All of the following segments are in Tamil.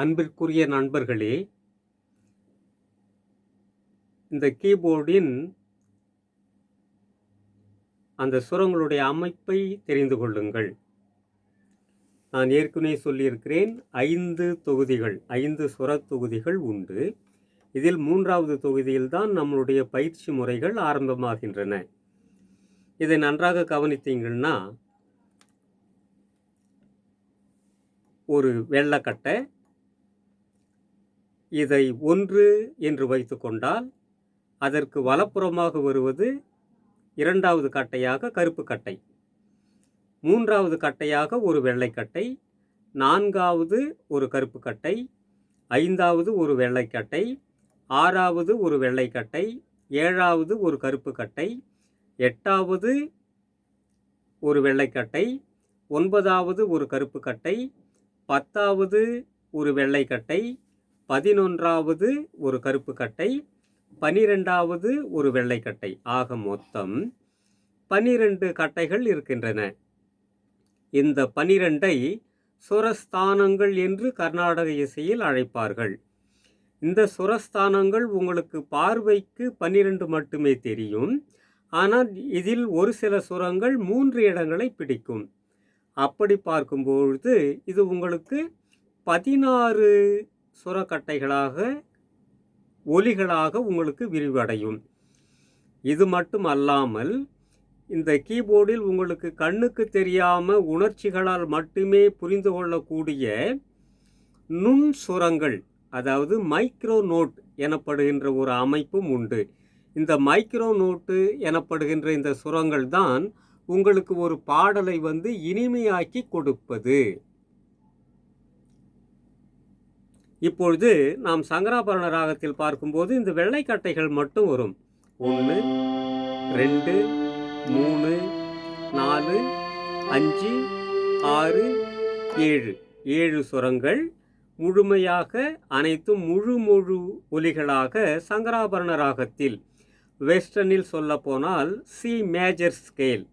அன்பிற்குரிய நண்பர்களே, இந்த கீபோர்டின் அந்த சுரங்களுடைய அமைப்பை தெரிந்து கொள்ளுங்கள். நான் ஏற்கனவே சொல்லியிருக்கிறேன், 5 தொகுதிகள், 5 சுரத் தொகுதிகள் உண்டு. இதில் 3வது தொகுதியில்தான் நம்மளுடைய பயிற்சி முறைகள் ஆரம்பமாகின்றன. இதை நன்றாக கவனித்தீங்கன்னா, ஒரு வெள்ளக்கட்டை, இதை 1 என்று வைத்துக்கொண்டால் அதற்கு வலப்புறமாக வருவது 2வது கட்டையாக கருப்பு கட்டை, 3வது கட்டையாக ஒரு வெள்ளைக்கட்டை, 4வது ஒரு கருப்பு கட்டை, 5வது ஒரு வெள்ளைக்கட்டை, 6வது ஒரு வெள்ளைக்கட்டை, 7வது ஒரு கருப்பு கட்டை, 8வது ஒரு வெள்ளைக்கட்டை, 9வது ஒரு கருப்பு கட்டை, 10வது ஒரு வெள்ளைக்கட்டை, 11வது ஒரு கருப்பு கட்டை, 12வது ஒரு வெள்ளைக்கட்டை. ஆக மொத்தம் 12 கட்டைகள் இருக்கின்றன. இந்த 12ஐ சுரஸ்தானங்கள் என்று கர்நாடக இசையில் அழைப்பார்கள். இந்த சுரஸ்தானங்கள் உங்களுக்கு பார்வைக்கு 12 மட்டுமே தெரியும். ஆனால் இதில் ஒரு சில சுரங்கள் 3 இடங்களை பிடிக்கும். அப்படி பார்க்கும்பொழுது இது உங்களுக்கு 16 சுரக்கட்டைகளாக, ஒலிகளாக உங்களுக்கு விரிவடையும். இது மட்டும் அல்லாமல் இந்த கீபோர்டில் உங்களுக்கு கண்ணுக்கு தெரியாமல் உணர்ச்சிகளால் மட்டுமே புரிந்து கொள்ளக்கூடிய நுண் சுரங்கள், அதாவது மைக்ரோ நோட் எனப்படுகின்ற ஒரு அமைப்பும் உண்டு. இந்த மைக்ரோ நோட்டு எனப்படுகின்ற இந்த சுரங்கள் தான் உங்களுக்கு ஒரு பாடலை இனிமையாக்கி கொடுப்பது. இப்பொழுது நாம் சங்கராபரண ராகத்தில் பார்க்கும்போது இந்த வெள்ளைக்கட்டைகள் மட்டும் வரும். 1, 2, 3, 4, 5, 6, 7, 7 சுரங்கள் முழுமையாக அனைத்தும் முழு ஒலிகளாக சங்கராபரண ராகத்தில், வெஸ்டர்னில் சொல்ல போனால் சி மேஜர் ஸ்கேல்,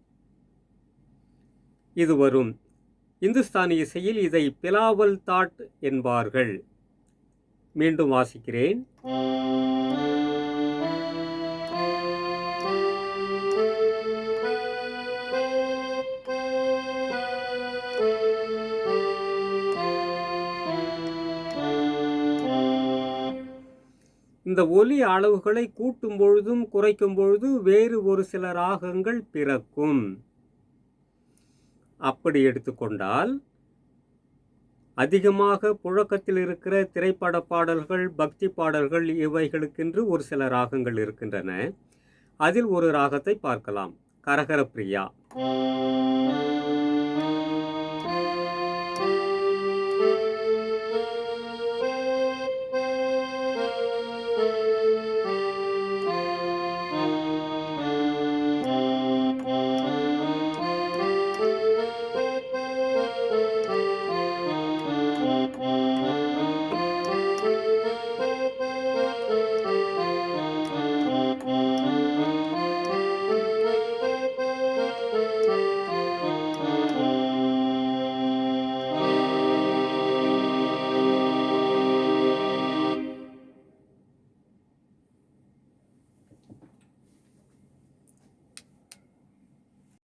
இது வரும். இந்துஸ்தானி இசையில் இதை பிலாவல் தாட் என்பார்கள். மீண்டும் வாசிக்கிறேன். இந்த ஒலி அளவுகளை கூட்டும் பொழுதும் குறைக்கும் பொழுது வேறு ஒரு சில ராகங்கள் பிறக்கும். அப்படி எடுத்துக்கொண்டால் அதிகமாக புழக்கத்தில் இருக்கிற திரைப்பட பாடல்கள், பக்தி பாடல்கள், இவைகளுக்கென்று ஒரு சில ராகங்கள் இருக்கின்றன. அதில் ஒரு ராகத்தை பார்க்கலாம், கரகர பிரியா.